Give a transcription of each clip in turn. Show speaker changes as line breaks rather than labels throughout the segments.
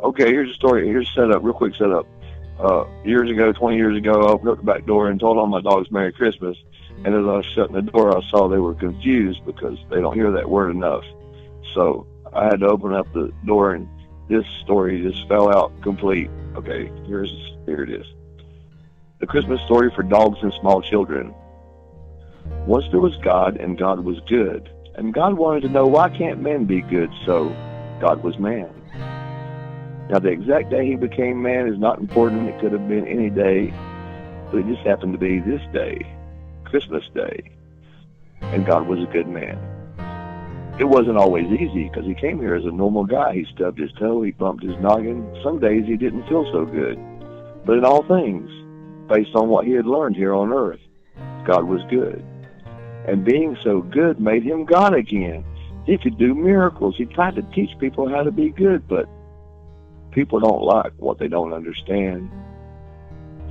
Okay, here's a story. Here's a setup, real quick setup. Years ago, 20 years ago, I opened up the back door and told all my dogs Merry Christmas. And as I was shutting the door, I saw they were confused because they don't hear that word enough. So I had to open up the door, and this story just fell out complete. Okay, here it is. The Christmas story for dogs and small children. Once there was God, and God was good. And God wanted to know, why can't men be good? So God was man. Now, the exact day he became man is not important. It could have been any day, but it just happened to be this day, Christmas Day. And God was a good man. It wasn't always easy, because he came here as a normal guy. He stubbed his toe, he bumped his noggin. Some days he didn't feel so good. But in all things, based on what he had learned here on earth, God was good. And being so good made him God again. He could do miracles. He tried to teach people how to be good, but people don't like what they don't understand.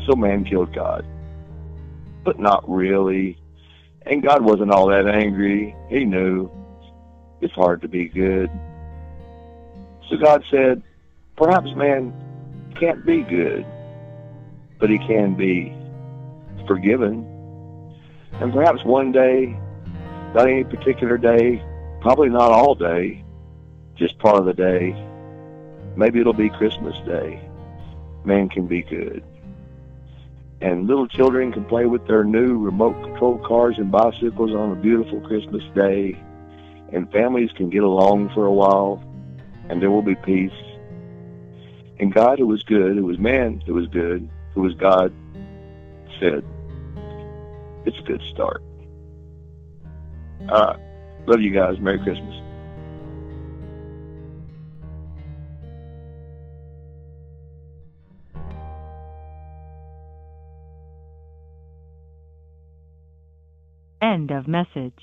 So man killed God. But not really. And God wasn't all that angry. He knew it's hard to be good. So God said, perhaps man can't be good, but he can be forgiven. And perhaps one day, not any particular day, probably not all day, just part of the day, maybe it'll be Christmas Day, man can be good. And little children can play with their new remote-controlled cars and bicycles on a beautiful Christmas day. And families can get along for a while, and there will be peace. And God, who was good, who was man, who was good, who was God, said, it's a good start. All right. Love you guys. Merry Christmas.
End of message.